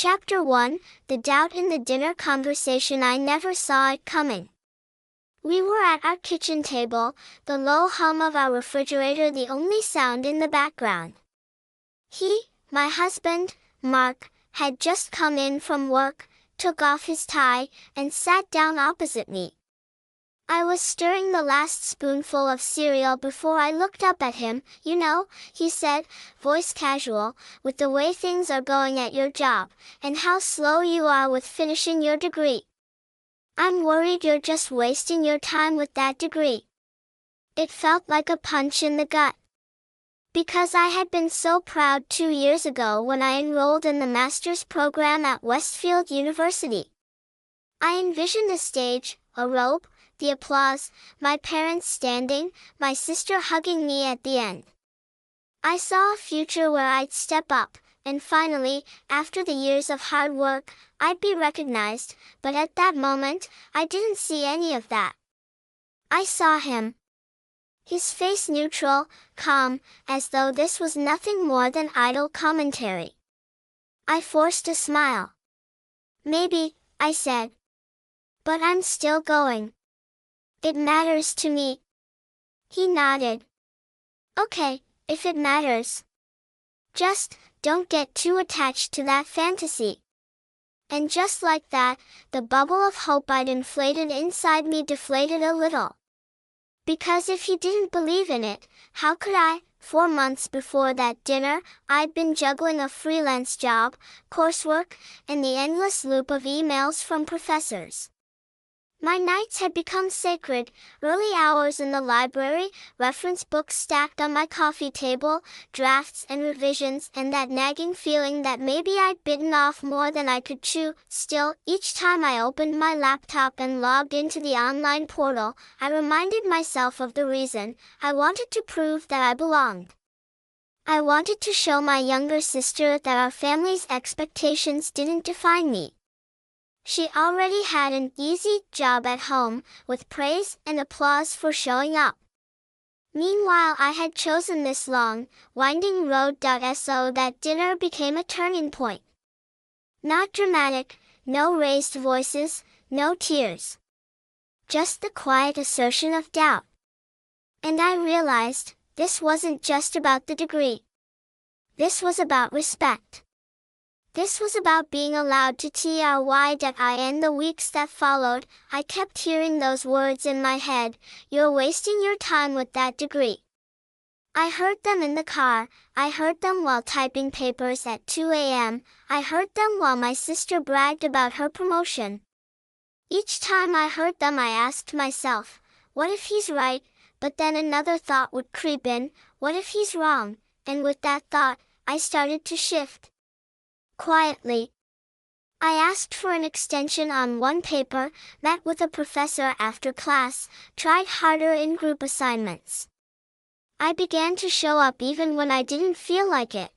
Chapter 1, The Doubt in the Dinner Conversation. I never saw it coming. We were at our kitchen table, the low hum of our refrigerator the only sound in the background. My husband, Mark, had just come in from work, took off his tie, and sat down opposite me. I was stirring the last spoonful of cereal before I looked up at him. "You know," he said, voice casual, "with the way things are going at your job, and how slow you are with finishing your degree. I'm worried you're just wasting your time with that degree." It felt like a punch in the gut. Because I had been so proud 2 years ago when I enrolled in the master's program at Westfield University. I envisioned the stage, a robe, the applause, my parents standing, my sister hugging me at the end. I saw a future where I'd step up, and finally, after the years of hard work, I'd be recognized, but at that moment, I didn't see any of that. I saw him. His face neutral, calm, as though this was nothing more than idle commentary. I forced a smile. "Maybe," I said. "But I'm still going. It matters to me." He nodded. "Okay, if it matters. Just, don't get too attached to that fantasy." And just like that, the bubble of hope I'd inflated inside me deflated a little. Because if he didn't believe in it, how could I? 4 months before that dinner, I'd been juggling a freelance job, coursework, and the endless loop of emails from professors. My nights had become sacred, early hours in the library, reference books stacked on my coffee table, drafts and revisions, and that nagging feeling that maybe I'd bitten off more than I could chew. Still, each time I opened my laptop and logged into the online portal, I reminded myself of the reason. I wanted to prove that I belonged. I wanted to show my younger sister that our family's expectations didn't define me. She already had an easy job at home, with praise and applause for showing up. Meanwhile, I had chosen this long, winding road. So that dinner became a turning point. Not dramatic, no raised voices, no tears. Just the quiet assertion of doubt. And I realized, this wasn't just about the degree. This was about respect. This was about being allowed to try. In the weeks that followed, I kept hearing those words in my head, "You're wasting your time with that degree." I heard them in the car, I heard them while typing papers at 2 a.m., I heard them while my sister bragged about her promotion. Each time I heard them I asked myself, what if he's right? But then another thought would creep in, what if he's wrong? And with that thought, I started to shift. Quietly, I asked for an extension on one paper, met with a professor after class, tried harder in group assignments. I began to show up even when I didn't feel like it.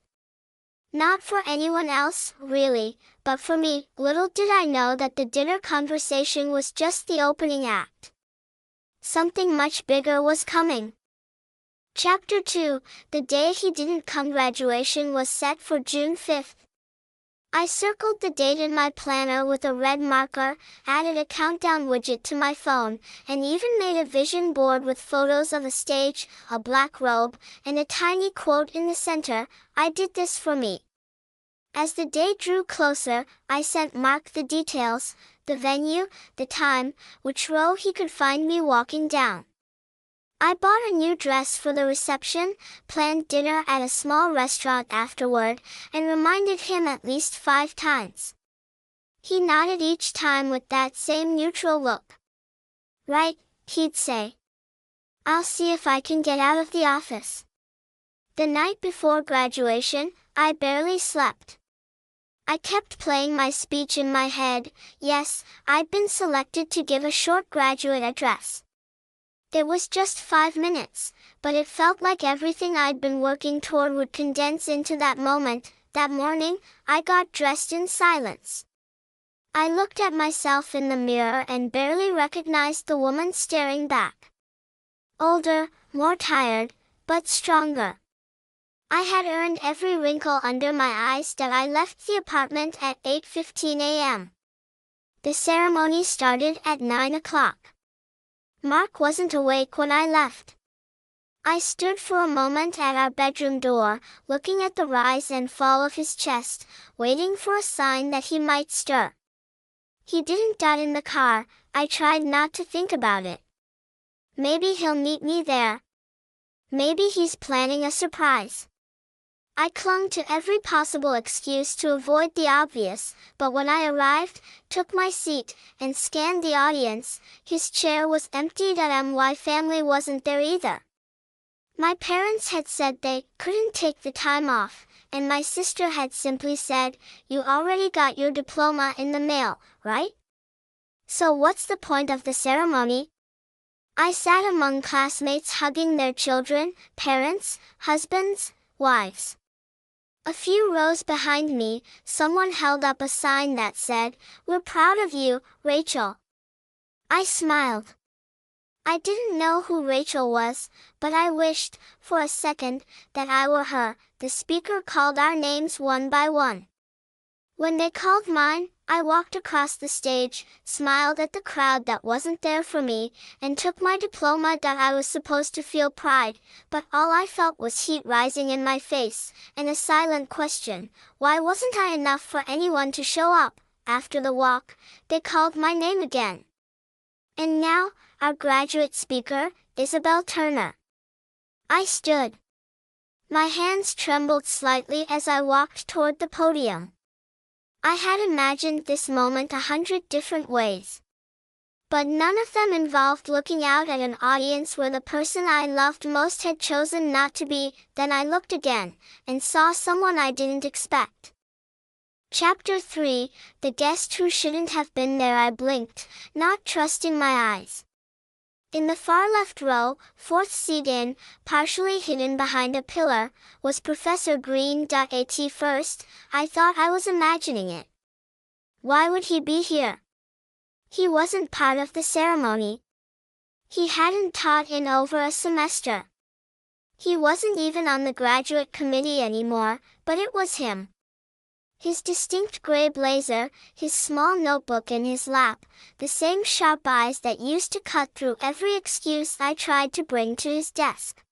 Not for anyone else, really, but for me. Little did I know that the dinner conversation was just the opening act. Something much bigger was coming. Chapter 2, The Day He Didn't Come. Graduation was set for June 5th. I circled the date in my planner with a red marker, added a countdown widget to my phone, and even made a vision board with photos of a stage, a black robe, and a tiny quote in the center, "I did this for me." As the day drew closer, I sent Mark the details, the venue, the time, which row he could find me walking down. I bought a new dress for the reception, planned dinner at a small restaurant afterward, and reminded him at least 5 times. He nodded each time with that same neutral look. "Right," he'd say. "I'll see if I can get out of the office." The night before graduation, I barely slept. I kept playing my speech in my head. Yes, I'd been selected to give a short graduate address. It was just 5 minutes, but it felt like everything I'd been working toward would condense into that moment. That morning, I got dressed in silence. I looked at myself in the mirror and barely recognized the woman staring back. Older, more tired, but stronger. I had earned every wrinkle under my eyes that I left the apartment at 8:15 a.m. The ceremony started at 9 o'clock. Mark wasn't awake when I left. I stood for a moment at our bedroom door, looking at the rise and fall of his chest, waiting for a sign that he might stir. He didn't get in the car. I tried not to think about it. Maybe he'll meet me there. Maybe he's planning a surprise. I clung to every possible excuse to avoid the obvious, but when I arrived, took my seat, and scanned the audience, his chair was empty and my family wasn't there either. My parents had said they couldn't take the time off, and my sister had simply said, "You already got your diploma in the mail, right? So what's the point of the ceremony?" I sat among classmates hugging their children, parents, husbands, wives. A few rows behind me, someone held up a sign that said, "We're proud of you, Rachel." I smiled. I didn't know who Rachel was, but I wished, for a second, that I were her. The speaker called our names one by one. When they called mine, I walked across the stage, smiled at the crowd that wasn't there for me, and took my diploma that I was supposed to feel pride, but all I felt was heat rising in my face, and a silent question, why wasn't I enough for anyone to show up? After the walk, they called my name again. And now, our graduate speaker, Isabel Turner. I stood. My hands trembled slightly as I walked toward the podium. I had imagined this moment 100 different ways. But none of them involved looking out at an audience where the person I loved most had chosen not to be. Then I looked again, and saw someone I didn't expect. Chapter 3, The Guest Who Shouldn't Have Been There. I blinked, not trusting my eyes. In the far left row, fourth seat in, partially hidden behind a pillar, was Professor Green. At first, I thought I was imagining it. Why would he be here? He wasn't part of the ceremony. He hadn't taught in over a semester. He wasn't even on the graduate committee anymore, but it was him. His distinct gray blazer, his small notebook in his lap, the same sharp eyes that used to cut through every excuse I tried to bring to his desk.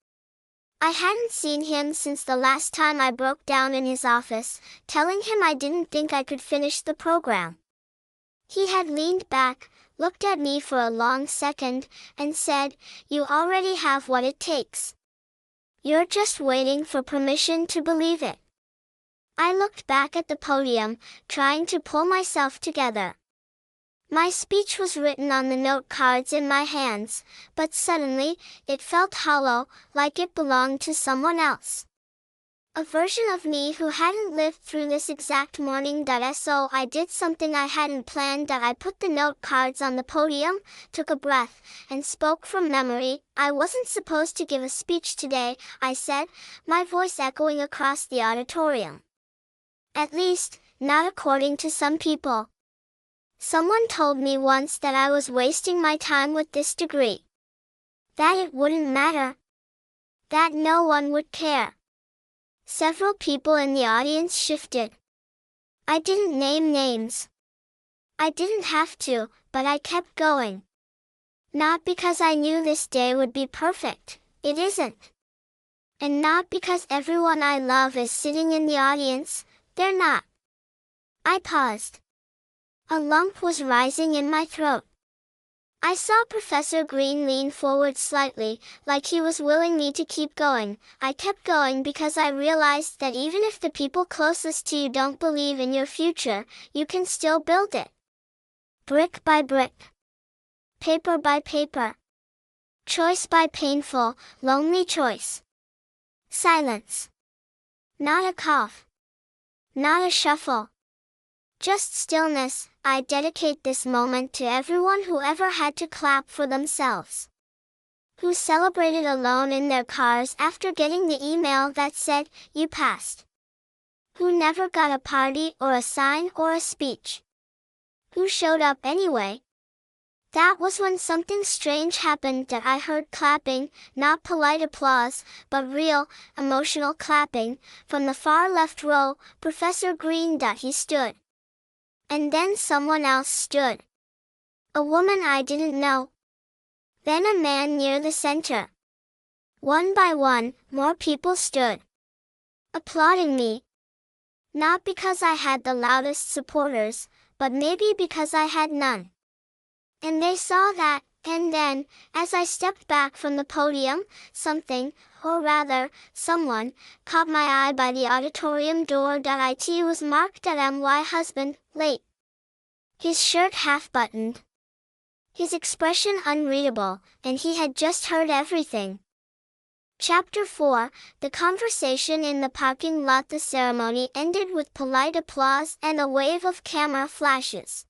I hadn't seen him since the last time I broke down in his office, telling him I didn't think I could finish the program. He had leaned back, looked at me for a long second, and said, "You already have what it takes. You're just waiting for permission to believe it." I looked back at the podium, trying to pull myself together. My speech was written on the note cards in my hands, but suddenly, it felt hollow, like it belonged to someone else. A version of me who hadn't lived through this exact morning. So I did something I hadn't planned. I put the note cards on the podium, took a breath, and spoke from memory. "I wasn't supposed to give a speech today," I said, my voice echoing across the auditorium. At least, not according to some people. Someone told me once that I was wasting my time with this degree. That it wouldn't matter. That no one would care. Several people in the audience shifted. I didn't name names. I didn't have to, but I kept going. Not because I knew this day would be perfect, it isn't. And not because everyone I love is sitting in the audience, they're not. I paused. A lump was rising in my throat. I saw Professor Green lean forward slightly, like he was willing me to keep going. I kept going because I realized that even if the people closest to you don't believe in your future, you can still build it. Brick by brick. Paper by paper. Choice by painful, lonely choice. Silence. Not a cough. Not a shuffle. Just stillness. I dedicate this moment to everyone who ever had to clap for themselves. Who celebrated alone in their cars after getting the email that said, "You passed." Who never got a party or a sign or a speech. Who showed up anyway. That was when something strange happened that I heard clapping, not polite applause, but real, emotional clapping, from the far left row. Professor Green. He stood. And then someone else stood. A woman I didn't know. Then a man near the center. One by one, more people stood, applauding me. Not because I had the loudest supporters, but maybe because I had none. And they saw that, and then, as I stepped back from the podium, something, or rather, someone, caught my eye by the auditorium door. It was marked "My husband, late." His shirt half-buttoned. His expression unreadable, and he had just heard everything. Chapter 4, The Conversation in the Parking Lot. The ceremony ended with polite applause and a wave of camera flashes.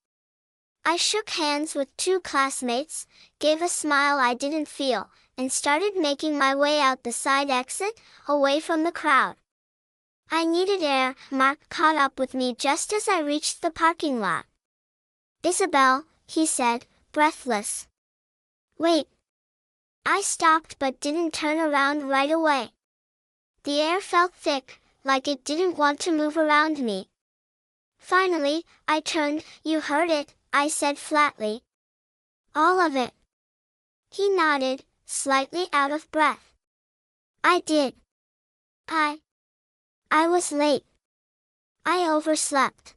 I shook hands with two classmates, gave a smile I didn't feel, and started making my way out the side exit, away from the crowd. I needed air. Mark caught up with me just as I reached the parking lot. "Isabel," he said, breathless. "Wait." I stopped but didn't turn around right away. The air felt thick, like it didn't want to move around me. Finally, I turned. "You heard it," I said flatly. "All of it?" He nodded, slightly out of breath. "I did. I was late. I overslept.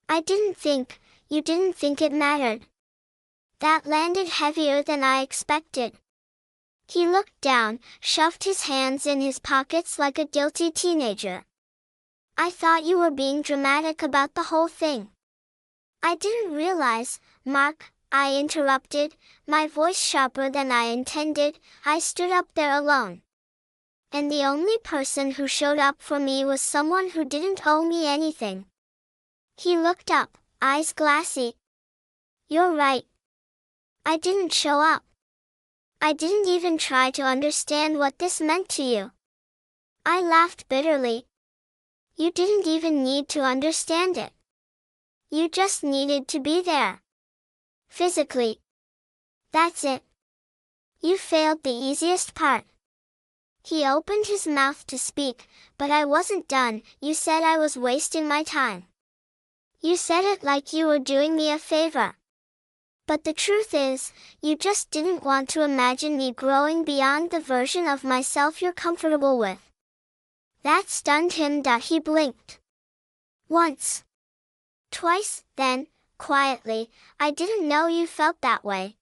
I didn't think, you didn't think it mattered." That landed heavier than I expected. He looked down, shoved his hands in his pockets like a guilty teenager. "I thought you were being dramatic about the whole thing." "I didn't realize, Mark," I interrupted, my voice sharper than I intended. I stood up there alone. And the only person who showed up for me was someone who didn't owe me anything. He looked up, eyes glassy. "You're right. I didn't show up. I didn't even try to understand what this meant to you." I laughed bitterly. "You didn't even need to understand it. You just needed to be there. Physically. That's it. You failed the easiest part." He opened his mouth to speak, but I wasn't done. "You said I was wasting my time. You said it like you were doing me a favor. But the truth is, you just didn't want to imagine me growing beyond the version of myself you're comfortable with." That stunned him. He blinked. Once. Twice, then, quietly, "I didn't know you felt that way."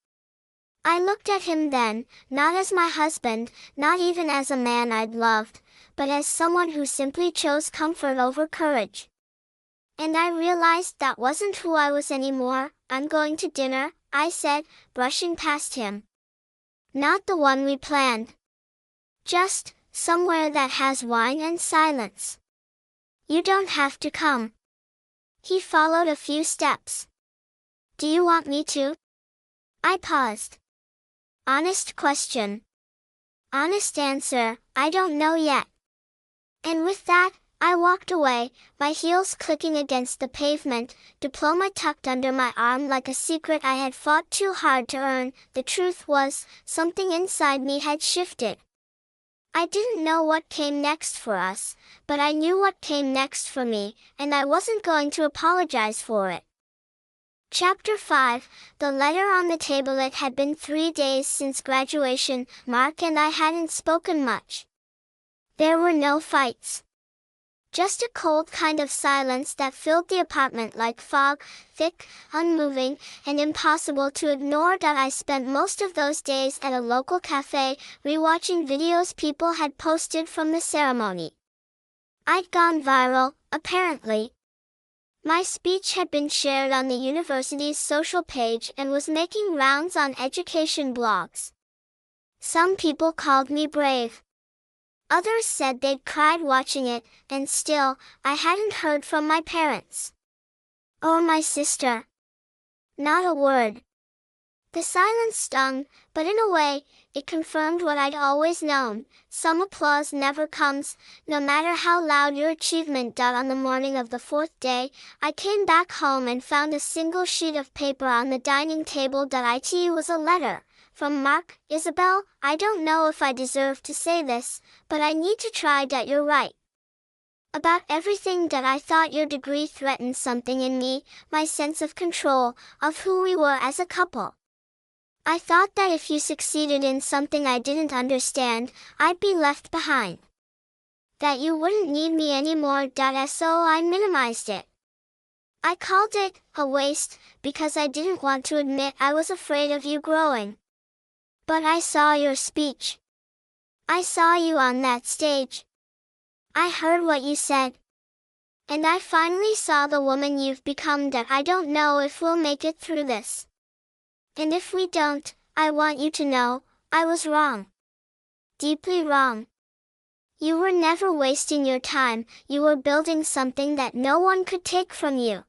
I looked at him then, not as my husband, not even as a man I'd loved, but as someone who simply chose comfort over courage. And I realized that wasn't who I was anymore. "I'm going to dinner," I said, brushing past him. "Not the one we planned. Just, somewhere that has wine and silence. You don't have to come." He followed a few steps. "Do you want me to?" I paused. Honest question. Honest answer, I don't know yet. And with that, I walked away, my heels clicking against the pavement, diploma tucked under my arm like a secret I had fought too hard to earn. The truth was, something inside me had shifted. I didn't know what came next for us, but I knew what came next for me, and I wasn't going to apologize for it. Chapter 5, The Letter on the Table. It had been 3 days since graduation. Mark and I hadn't spoken much. There were no fights. Just a cold kind of silence that filled the apartment like fog, thick, unmoving, and impossible to ignore. I spent most of those days at a local cafe, rewatching videos people had posted from the ceremony. I'd gone viral, apparently. My speech had been shared on the university's social page and was making rounds on education blogs. Some people called me brave. Others said they'd cried watching it, and still, I hadn't heard from my parents. Or my sister. Not a word. The silence stung, but in a way, it confirmed what I'd always known. Some applause never comes, no matter how loud your achievement. On the morning of the fourth day, I came back home and found a single sheet of paper on the dining table. It was a letter. From Mark. Isabel, I don't know if I deserve to say this, but I need to try. You're right. About everything. I thought your degree threatened something in me, my sense of control, of who we were as a couple. I thought that if you succeeded in something I didn't understand, I'd be left behind. That you wouldn't need me anymore. So I minimized it. I called it a waste, because I didn't want to admit I was afraid of you growing. But I saw your speech. I saw you on that stage. I heard what you said. And I finally saw the woman you've become. I don't know if we'll make it through this. And if we don't, I want you to know, I was wrong. Deeply wrong. You were never wasting your time, you were building something that no one could take from you.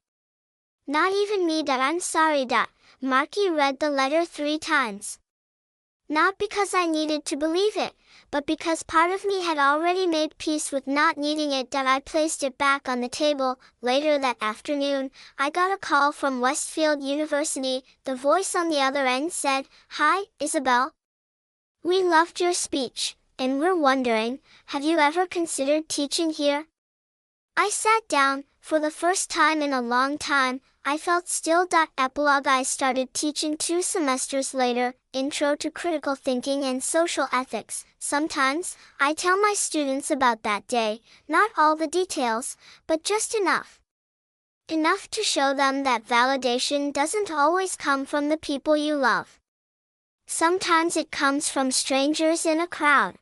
Not even me. I'm sorry. Marky read the letter 3 times. Not because I needed to believe it, but because part of me had already made peace with not needing it. I placed it back on the table. Later that afternoon, I got a call from Westfield University. The voice on the other end said, "Hi, Isabel. We loved your speech, and we're wondering, have you ever considered teaching here?" I sat down. For the first time in a long time, I felt still. Epilogue. I started teaching 2 semesters later, Intro to Critical Thinking and Social Ethics. Sometimes, I tell my students about that day, not all the details, but just enough. Enough to show them that validation doesn't always come from the people you love. Sometimes it comes from strangers in a crowd.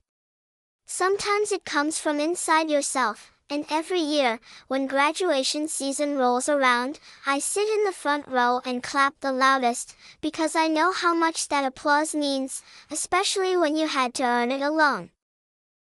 Sometimes it comes from inside yourself. And every year, when graduation season rolls around, I sit in the front row and clap the loudest, because I know how much that applause means, especially when you had to earn it alone.